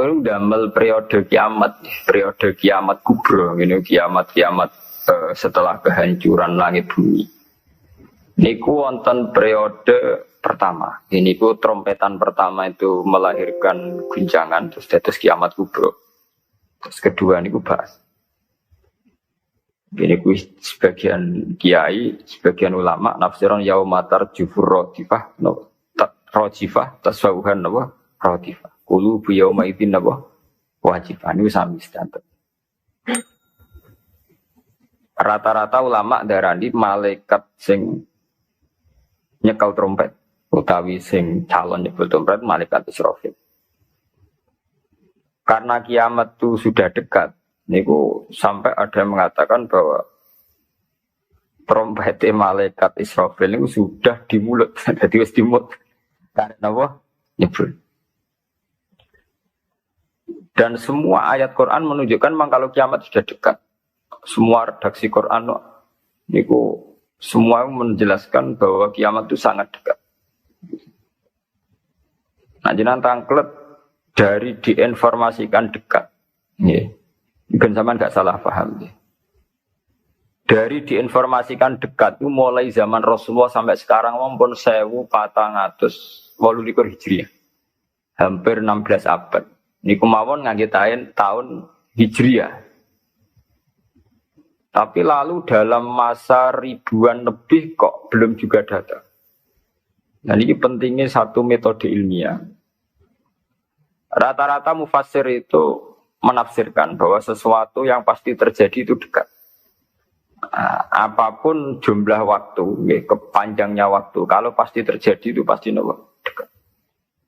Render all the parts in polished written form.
niku damel periode kiamat kubra, ini kiamat setelah kehancuran langit bumi. Niku wonten periode pertama. Ini ku trompetan pertama itu melahirkan guncangan terus dados kiamat kubra. Terus kedua niku bahas. Ini ku sebagian kiai, sebagian ulama nafsiran yaumatar jufur rodifah, rodifah tasawuhan apa? Rodifah. Kulu bu yauma idzin apa? Wajibah. Niku sami sedanten. Rata-rata ulama darani malaikat sing nyekel trompet utawi sing calon nyebut trompet malaikat Israfil. Karena kiamat itu sudah dekat, niku sampai ada yang mengatakan bahwa trompet malaikat Israfil itu sudah di mulut, jadi wis di mulut. Karena apa? Nyebut. Dan semua ayat Quran menunjukkan memang kalau kiamat sudah dekat. Semua redaksi Quran niku semua menjelaskan bahwa kiamat itu sangat dekat. Nah, jenengan tangklet dari diinformasikan dekat. Nggih. Ben sampean enggak salah paham nggih. Dari diinformasikan dekat itu mulai zaman Rasulullah sampai sekarang maupun 1428 Hijriah. Hampir 16 abad. Niku mawon ngangge tahun Hijriah. Tapi lalu dalam masa ribuan lebih kok belum juga datang. Nah ini pentingnya satu metode ilmiah. Rata-rata mufassir itu menafsirkan bahwa sesuatu yang pasti terjadi itu dekat. Nah, apapun jumlah waktu, kepanjangnya waktu, kalau pasti terjadi itu pasti dekat.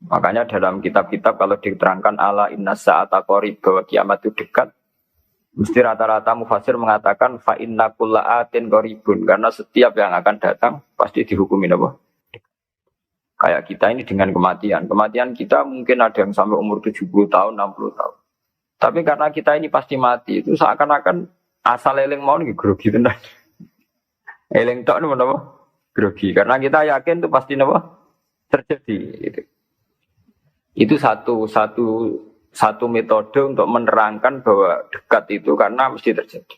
Makanya dalam kitab-kitab kalau diterangkan ala inna sa'ata qarib bahwa kiamat itu dekat, mesti rata-rata mufassir mengatakan fa inna kulla atin qaribun, karena setiap yang akan datang pasti dihukumi apa? Kayak kita ini dengan kematian. Kematian kita mungkin ada yang sampai umur 70 tahun, 60 tahun. Tapi karena kita ini pasti mati, itu seakan-akan asal eling mau nih grogi tenan. Eling tok niku napa? Grogi. Karena kita yakin itu pasti napa? Terjadi gitu. Itu satu metode untuk menerangkan bahwa dekat itu karena mesti terjadi.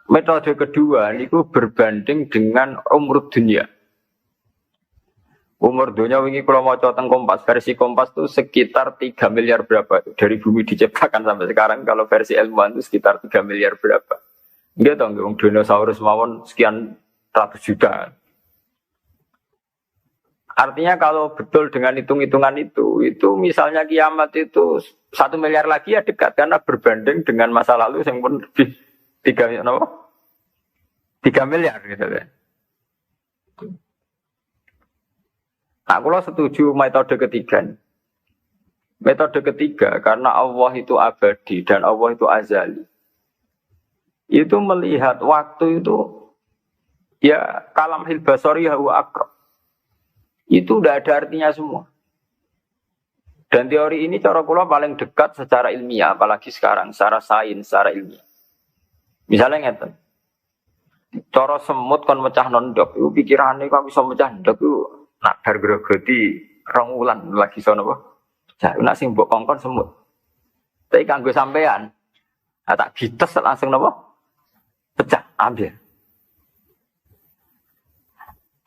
Metode kedua itu berbanding dengan umur dunia. Umur dunia wingi kalau mau teng Kompas, versi Kompas itu sekitar 3 miliar berapa dari bumi diciptakan sampai sekarang. Kalau versi ilmuwan itu sekitar 3 miliar berapa. Enggak tahu nggak dinosaurus mawon sekian ratus juta. Artinya kalau betul dengan hitung-hitungan itu misalnya kiamat itu 1 miliar lagi ya dekat karena berbanding dengan masa lalu yang pun lebih 3 miliar gitu ya. Nah, kalau setuju metode ketiga. Metode ketiga karena Allah itu abadi dan Allah itu azali. Itu melihat waktu itu ya kalamhil basari huwa aqrab. Itu udah ada artinya semua. Dan teori ini cara kula paling dekat secara ilmiah, apalagi sekarang, secara sains, secara ilmiah. Misalnya ngeten. Cara semut kon mecah nondok, itu pikirane kok bisa mecah nondok itu nak bar grogoti 2 wulan lagi sono apa? Pecah. Nak sing mbok kongkon semut. Tapi kanggo sampean, tak gites langsung napa? Pecah, ambil.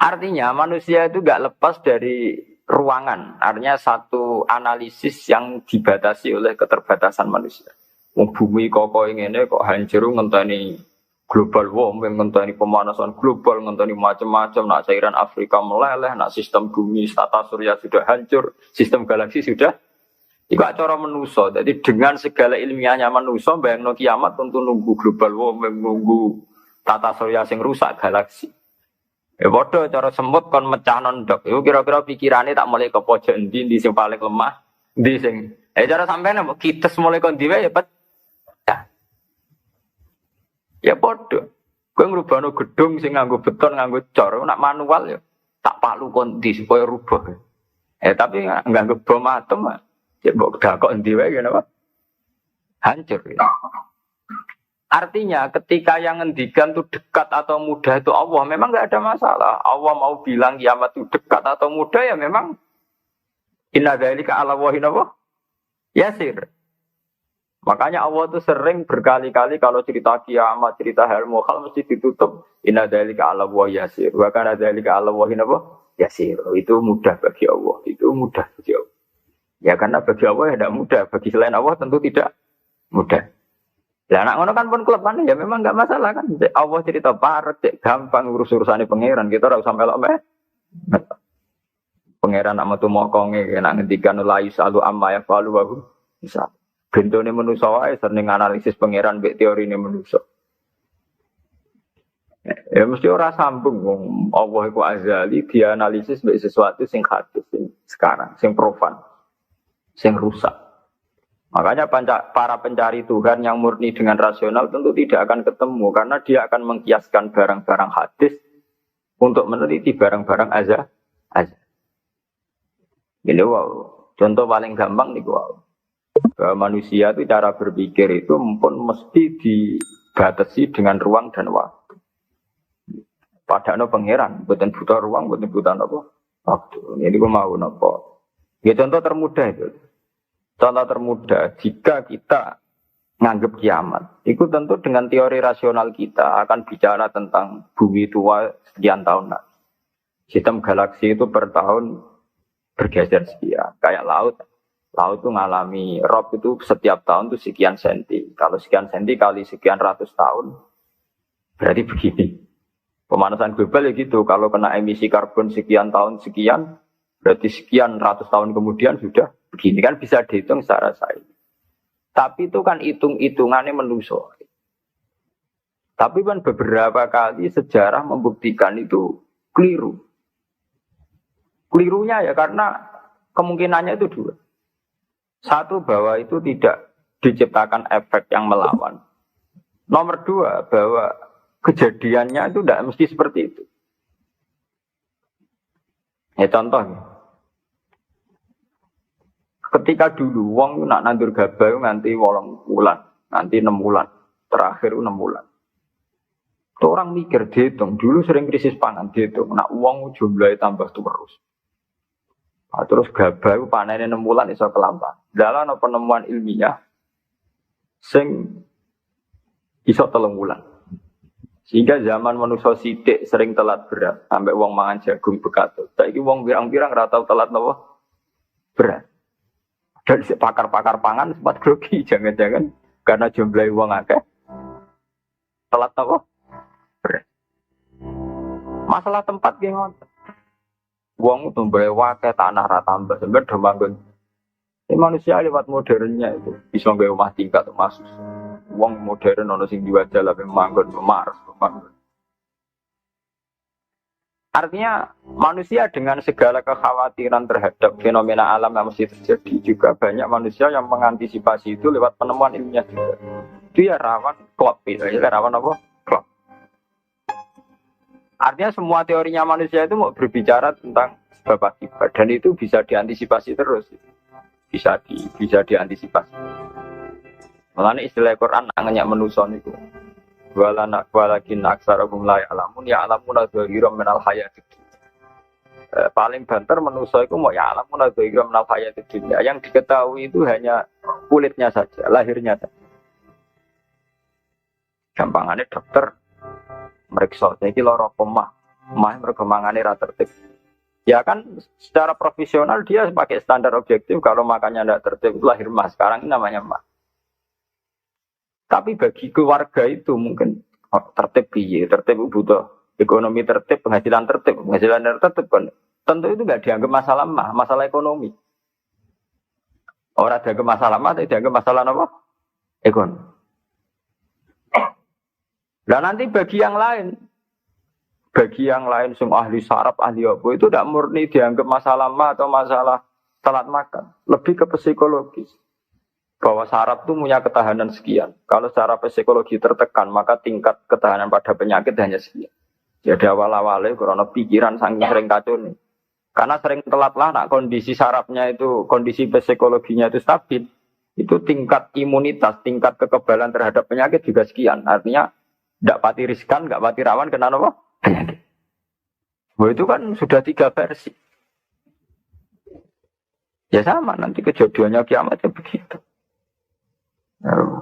Artinya manusia itu gak lepas dari ruangan. Artinya satu analisis yang dibatasi oleh keterbatasan manusia. Bumi kok ngene kok hancur ngenteni global warming, ngenteni pemanasan global, ngenteni macam-macam. Nak cairan Afrika meleleh, nak sistem bumi tata surya sudah hancur, sistem galaksi sudah. Iku cara manusia. Jadi dengan segala ilmiahnya manusia, bayangno kiamat tentu nunggu global warming, nunggu tata surya sing rusak galaksi. Ya bodoh cara semut kon mecah nondok. Iku kira-kira pikirane tak mulai ke pojok endi sing paling lemah, endi sing. Cara sampean kita mulai kon diwe ya pecah. Ya bodoh. Kowe ngrubahno gedung sing nganggo beton, nganggo cor, nak manual ya tak palu kon di supaya rubah. Tapi nganggo bom atom, ya mbok dakok endi wae ngene apa? Hancur ya. Artinya ketika yang ngendikan itu dekat atau mudah itu Allah, memang enggak ada masalah. Allah mau bilang kiamat itu dekat atau mudah ya memang inna dzalika 'ala Allahi Yasir. Makanya Allah tuh sering berkali-kali kalau cerita kiamat, cerita hal mukhal mesti ditutup inna dzalika 'ala wa yasir. Wa kana dzalika 'ala wa yasir. Itu mudah bagi Allah. Itu mudah bagi Allah. Ya karena bagi Allah ya tidak mudah, bagi selain Allah tentu tidak mudah. Lah anak ngono kan pun kelepan ya memang enggak masalah kan. Allah cerita parek gampang urus-urusane pangeran, kita ora usah melok meh. Pangeran nak metu mokonge nak ngendikan la yusalu amma yafalu wa bisa. Bentone manusa wae sering analisis pangeran mbek teorine manusa. Ya mesti ora sambung wong Allah iku azali dianalisis mbek sesuatu sing hadis sing sekarang, sing profan, sing rusak. Makanya para pencari Tuhan yang murni dengan rasional tentu tidak akan ketemu karena dia akan mengkiaskan barang-barang hadis untuk meneliti barang-barang azali. Ini wow, contoh paling gampang nih wow. Manusia itu cara berpikir itu pun mesti dibatasi dengan ruang dan waktu. Padahal pangeran, bukan butuh ruang, bukan butuh apa waktu. Ini gue mau nopo. Ya contoh termudah itu. Contoh termudah jika kita nganggap kiamat, itu tentu dengan teori rasional kita akan bicara tentang bumi tua sekian tahun lagi. Sistem galaksi itu per tahun bergeser sekian, kayak laut. Laut itu mengalami rob itu setiap tahun itu sekian senti. Kalau sekian senti kali sekian ratus tahun, berarti begini. Pemanasan global ya gitu. Kalau kena emisi karbon sekian tahun sekian, berarti sekian ratus tahun kemudian sudah begini. Kan bisa dihitung secara sains. Tapi itu kan hitung-hitungannya manusia. Tapi kan beberapa kali sejarah membuktikan itu keliru. Kelirunya ya karena kemungkinannya itu dua. Satu, bahwa itu tidak diciptakan efek yang melawan. Nomor dua, bahwa kejadiannya itu tidak mesti seperti itu. Ya contoh, ketika dulu wong nak nandur gabah nganti 8 bulan, nanti 6 bulan, terakhir 6 bulan. Itu orang mikir dihitung, dulu sering krisis pangan dihitung, nak wong jumlahnya tambah terus. Nah, terus gabah panennya 6 bulan iso kelampan. Dalam penemuan ilmiah sing iso 3 bulan. Sehingga zaman manusia sithik sering telat beras, sampai wong mangan jagung bekatut. Saiki wong pirang-pirang ora tau telat napa beras. Dan pakar-pakar pangan sempat grogi, jangan-jangan karena jumlah wong akeh telat napa beras. Masalah tempat ki ngoten. Wong tumbahe wae tanah ra tambah sampe do manggon. Ini manusia lewat modernnya itu bisa nggawe omah tingkat masuk. Wong modern ono sing diwajah lah manggon Mars. Artinya manusia dengan segala kekhawatiran terhadap fenomena alam yang mesti terjadi juga banyak manusia yang mengantisipasi itu lewat penemuan ilmiah juga. Itu ya rawan klop ya rawan apa? Klop. Artinya semua teorinya manusia itu mau berbicara tentang sebab akibat dan itu bisa diantisipasi terus. Bisa diantisipasi. Mulane istilah Quran nanya manusia niku. Walakin aksarahum la ya'lamun ya'lamuna dhahiran minal hayatid. Paling banter manusia itu mau ya'lamuna dhahiran minal hayatid dunya. Yang diketahui itu hanya kulitnya saja, lahirnya saja. Gampangannya dokter meriksa, jadi loro pemah mereka mangane ra tertib. Ya kan secara profesional dia pakai standar objektif kalau makannya tidak tertib itu lahir mah. Sekarang ini namanya mah. Tapi bagi keluarga itu mungkin tertib piye, tertib butuh ekonomi tertib, penghasilan tertib kan. Tentu itu nggak dianggap masalah mah, masalah ekonomi. Orang dianggap masalah mah, tapi dianggap masalah apa? Ekonomi. Dan nanti bagi yang lain semua ahli saraf, ahli apa itu tidak murni dianggap masalah mah atau masalah telat makan, lebih ke psikologis. Bahwa saraf itu punya ketahanan sekian. Kalau secara psikologi tertekan, maka tingkat ketahanan pada penyakit hanya sekian. Jadi awal-awalnya karena pikiran saking sering kacau nih. Karena sering telat lah, nak kondisi sarafnya itu, kondisi psikologinya itu stabil, itu tingkat imunitas, tingkat kekebalan terhadap penyakit juga sekian. Artinya tidak pati riskan, tidak pati rawan kena apa? Penyakit. Bahwa itu kan sudah 3 versi. Ya sama, nanti kejadiannya kiamat ya begitu.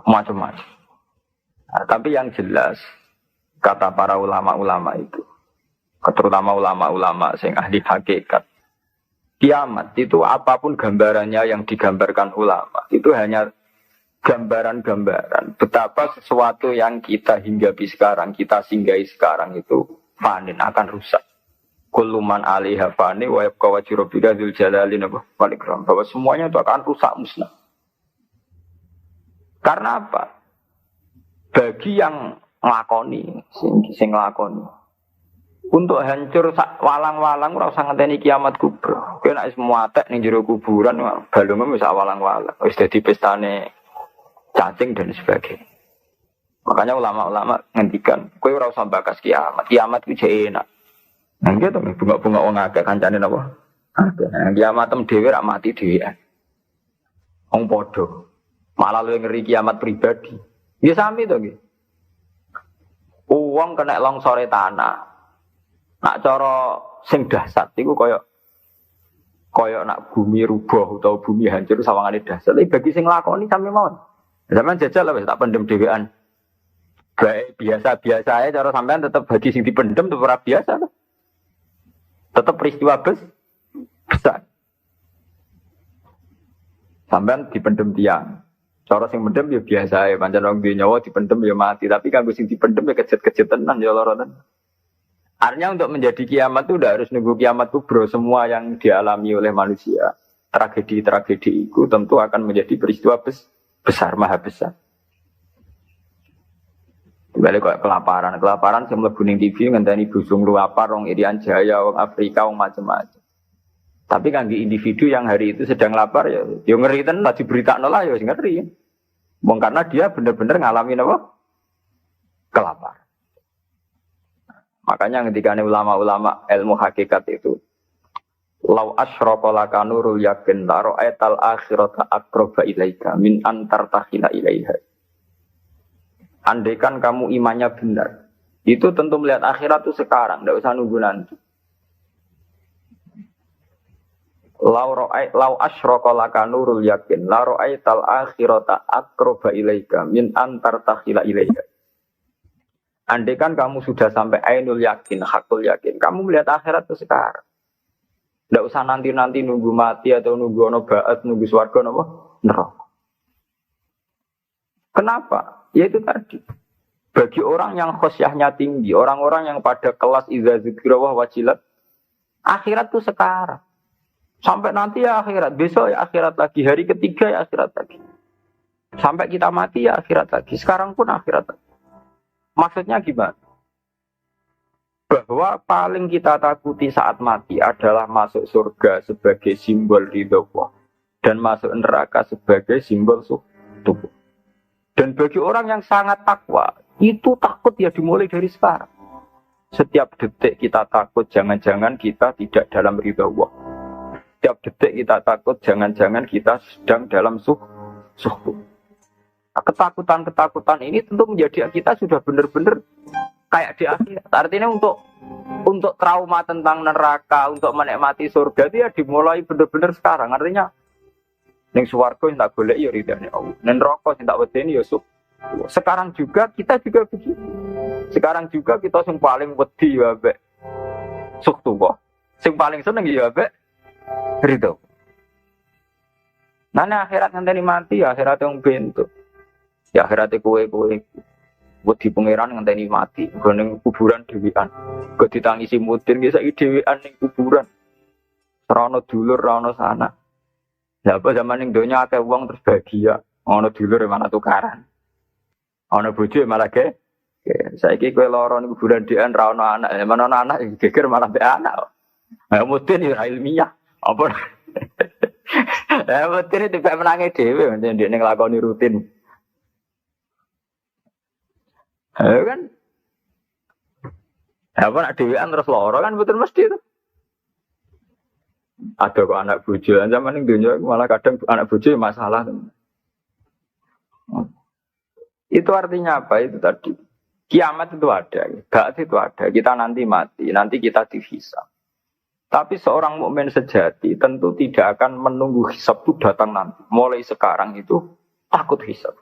Macam-macam. Nah, tapi yang jelas kata para ulama-ulama itu, terutama ulama-ulama yang ahli hakikat, kiamat itu apapun gambarannya yang digambarkan ulama itu hanya gambaran-gambaran betapa sesuatu yang kita hinggapi sekarang, kita singgahi sekarang itu fanin, akan rusak. Kullu man 'alaiha fani wa yabqa wajhu rabbika dzul jalali wal ikram, bahwa semuanya itu akan rusak musnah. Karena apa? Bagi yang nglakoni, sing nglakoni. Untuk hancur walang-walang ora usah ngenteni kiamat kubra. Kowe nek wis muatek ning jero kuburan balungmu wis walang-walang. Wis dadi pestane cacing dan sebagainya. Makanya ulama-ulama ngendikan, kowe ora usah bakas kiamat. Kiamat ku jek enak. Nang gitu bunga-bunga wong akeh kancane napa? Akeh. Kiamat tem dhewe rak mati dhewean. Wong padha. Malah luwih ngeri kiamat pribadi. Ya sami to nggih. Wong kena longsore tanah. Nak cara sing dahsyat iku kaya nak bumi rubuh utawa bumi hancur sawangane dahsyat. Tapi bagi sing lakoni sami mawon. Zaman jajal lah wis tak pendem dhewean. Baik biasa-biasa ae cara sampean tetep bagi sing dipendem tetep ora biasa. Tetep peristiwa besar. Sampean dipendem tiang. Cara sing mendem ya biasa ya, pancen wong duwe nyawa dipendem ya mati, tapi kanggo sing dipendem ya kejet-kejet tenan ya lara tenan. Artinya untuk menjadi kiamat itu udah harus nunggu kiamat kubro, semua yang dialami oleh manusia. Tragedi-tragedi itu tentu akan menjadi peristiwa besar, maha besar. Balik kok kelaparan sing mlebu ning TV ngenteni busung luapar wong Irian Jaya, wong Afrika, wong macam-macam. Tapi kan di individu yang hari itu sedang lapar ya ngeri tenan lagi berita lah ya ngeri. Wong karena dia benar-benar ngalamin apa? Kelaparan. Makanya ketika ulama-ulama ilmu hakikat itu lau asyraqa laka nurul yakin la ra'aital akhirata aqraba ilaika min antar takhila ilaiha. Andaikan kamu imannya benar, itu tentu melihat akhirat itu sekarang, tidak usah nunggu nanti. Lau asyraqa laka nurul yakin la ra'aital akhirata aqraba ilaika min antar takhila ilaiha. Andaikan kamu sudah sampai ainul yakin, hakul yakin, kamu melihat akhirat itu sekarang. Tidak usah nanti-nanti nunggu mati atau nunggu ono ba'at, nunggu swarga napa? Neraka. Kenapa? Ya itu tadi. Bagi orang yang khosyahnya tinggi, orang-orang yang pada kelas idza dzikra wa wajilat, akhirat itu sekarang. Sampai nanti ya akhirat, besok ya akhirat lagi, hari ketiga ya akhirat lagi. Sampai kita mati ya akhirat lagi, sekarang pun akhirat lagi. Maksudnya gimana? Bahwa paling kita takuti saat mati adalah masuk surga sebagai simbol ridho Allah dan masuk neraka sebagai simbol tubuh. Dan bagi orang yang sangat takwa, itu takut ya dimulai dari sekarang. Setiap detik kita takut jangan-jangan kita tidak dalam ridho Allah. Setiap detik kita takut jangan-jangan kita sedang dalam suhu. Ketakutan-ketakutan ini tentu menjadi kita sudah benar-benar kayak di akhirat. Artinya untuk trauma tentang neraka, untuk menikmati surga itu ya dimulai benar-benar sekarang. Artinya ning swarga yang tak golek ya ridane Allah. Ning neraka sing tak wedeni ya sekarang juga kita juga begitu. Sekarang juga kita sing paling wedi ya mbek suktu kok. Sing paling seneng ya mbek ridho. Nah, akhirat ngenteni mati ya akhirat yang bentuk. Ya akhirate kowe wedi pangeran ngenteni mati, ning kuburan dhewean. Kok ditangisi mudin ki saiki dhewean ning kuburan. Ora ono dulur, ora ono sanak. Lah apa zaman ning donya akeh wong terus bahagia, ono dulur malah tukaran. Ono bojo malah ge. Saiki kowe lara ning kuburan dhewean ora ono anak, mana ono anak geger malah mbek anak. Ayo mudin ya ilmiah. Apa? Mudin itu mbek menangi dhewe nek nglakoni rutin. Kan apa nak dewean terus loro kan betul mesti itu. Ada kok anak bojo zaman ning dunya malah kadang anak bojo masalah. Itu artinya apa? Itu tadi kiamat itu ada, ba'ats itu ada. Kita nanti mati, nanti kita dihisab. Tapi seorang mukmin sejati tentu tidak akan menunggu hisab itu datang nanti. Mulai sekarang itu takut hisab.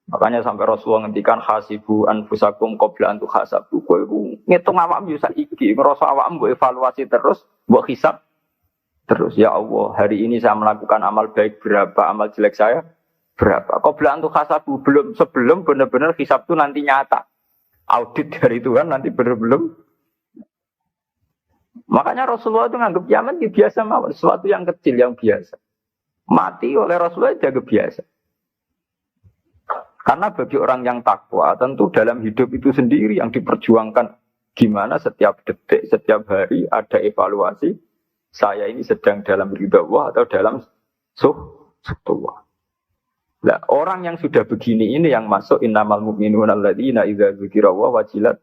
Makanya sampai Rasulullah ngendikan hasibu anfusakum qabla an tuhasabu. Kowe ngitung awakmu yo saiki, ngrasa awakmu mbok evaluasi terus, mbok hisab terus. Ya Allah, hari ini saya melakukan amal baik berapa, amal jelek saya berapa. Qabla an tuhasabu, sebelum benar-benar hisab itu nanti nyata. Audit dari Tuhan nanti belum. Makanya Rasulullah itu nganggap kiamat ya biasa mawon, sesuatu yang kecil yang biasa. Mati oleh Rasulullah dianggap biasa. Karena bagi orang yang takwa, tentu dalam hidup itu sendiri yang diperjuangkan. Gimana setiap detik, setiap hari ada evaluasi. Saya ini sedang dalam ridha Allah atau dalam suhtullah. Nah, orang yang sudah begini ini yang masuk innamal mu'minuna alladzina idza dzukirallahu wajilat.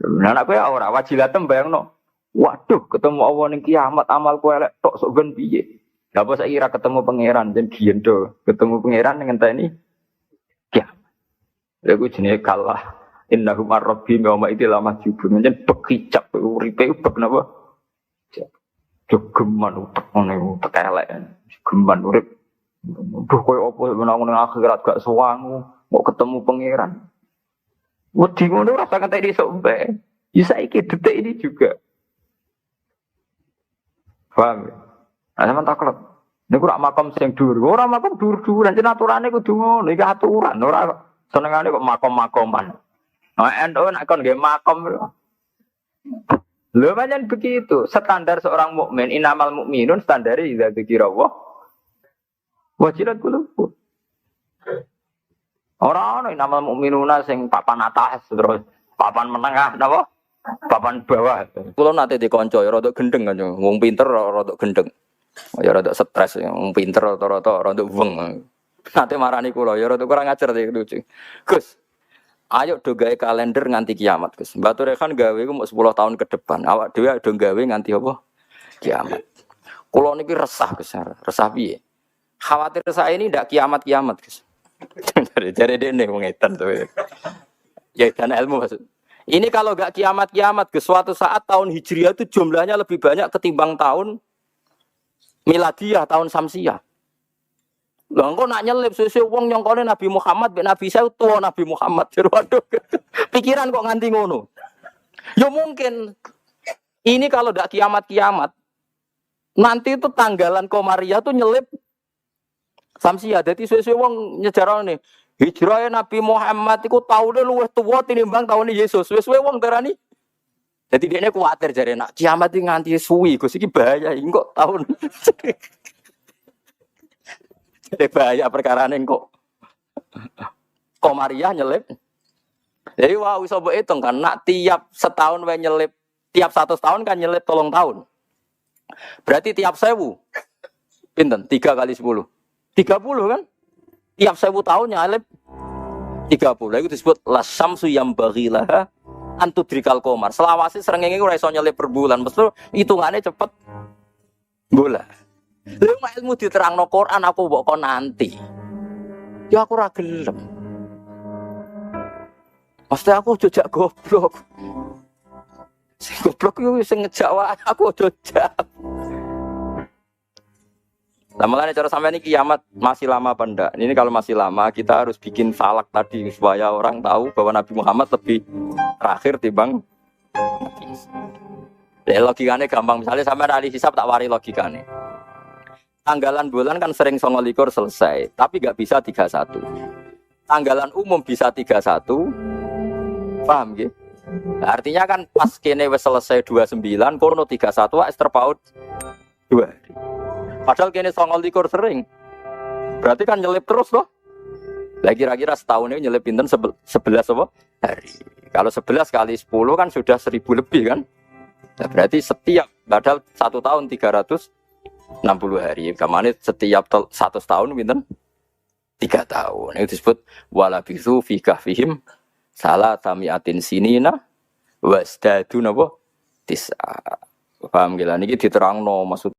Nah, aku ya ora wajilat bayangno. Waduh, ketemu Allah ning kiamat amalku elek tok sok ben piye. Lah apa saiki ora ketemu pangeran jen giendo. Ketemu pangeran ngenteni lagu jenis kalah innahum ar-rabbihim yawma idil mahjubun njen bekicap uripe ubek napa jogeman utek ngene utek elek geman urip duh koyo apa menang nang akhirat gak suwangu mau ketemu pangeran wedi ngono rasa ngentek iso mbek ya saiki detik ini juga paham ana sampean taklek niku rak makam sing dhuwur ora makam dhuwur-dhuwuran jen aturane kudu ngono iki aturan ora senengane kok makom-makoman. Nah, NU nak kon nggih makom. Lho pancen begitu. Standar seorang mukmin innamal mukminun standare idza dzikirallah wajilat qulubuhum. Ora ono innamal mukminuna sing papan atas terus papan menengah napa? Papan bawah. Kulo nate dikonco ya rada gendeng kan wong pinter rada gendeng. Ya rada stres wong pinter rata-rata rada weng. Nanti marani kula ya rada kurang ajar iki lucu. Gus, ayo do gawe kalender nganti kiamat, Gus. Mbak Turekan gawe ku mau 10 tahun ke depan. Awak dhewe do gawe nganti apa? Kiamat. Kula niki resah, Gus. Resah piye? Khawatir saya ini ndak kiamat-kiamat, Gus. Jare dene wong edan to. Ya dan ilmu maksud. Ini kalau enggak kiamat-kiamat, Gus, suatu saat tahun Hijriah itu jumlahnya lebih banyak ketimbang tahun Miladiah, tahun Samsiah. Lha engko nak nyelip sesuk wong nyongkone Nabi Muhammad mek Nabi saya tua Nabi Muhammad. Waduh. Pikiran kok nganti ngono. Ya mungkin ini kalau ndak kiamat-kiamat nanti itu tanggalan Komariah tuh nyelip Samsiah. Dadi sesuk wong nyejarane hijrah Nabi Muhammad iku taune luwih tuwa tinimbang taune Yesus. Wis wong darani. Dadi dekne kuwatir jare nak kiamat iki nganti suwi Gus iki bahaya iki kok tahun jadi bahaya perkara ini kok Komariah nyelip. Jadi wah bisa hitung kan, nak tiap setahun we nyelip, tiap 100 tahun kan nyelip 3 tahun. Berarti tiap 1000, pinten 3 kali 10, 30 kan? Tiap 1000 tahun nyelip 30. Itu disebut lasamsu yang bagilah antudrikal komar. Selawase srengenge ora iso nyelip per bulan, mesti hitungane cepet bola. Lha ilmu diterangno Quran aku mbok kon nanti. Ya aku ora gelem. Pasti aku jejak goblok. Sing goblok yo sing ngejak aku jejak. Lah makane cara sampean iki kiamat masih lama apa ndak? Ini kalau masih lama kita harus bikin falak tadi supaya orang tahu bahwa Nabi Muhammad lebih terakhir timbang Nabi. Ya logikane gampang, misalnya sampean ahli hisab tak wari logikane. Tanggalan bulan kan sering 29 selesai, tapi nggak bisa 31. Tanggalan umum bisa 31, paham gitu? Nah, artinya kan pas kene wis selesai 29, kono 31 wis terpaut 2 hari. Padahal kene 29 sering, berarti kan nyelip terus loh. Lah kira-kira setahun ini nyelip pinten 11 apa? Hari. Kalau 11 kali 10 kan sudah 1000 lebih kan? Nah, berarti setiap, padahal 1 tahun 360 hari. Kamane setiap 100 tahun pinten? 3 tahun. Itu disebut walabithu fi kahfihim salatamiatin sinina wasdadu napa? Tis'a. Paham gila niki diterangno maksud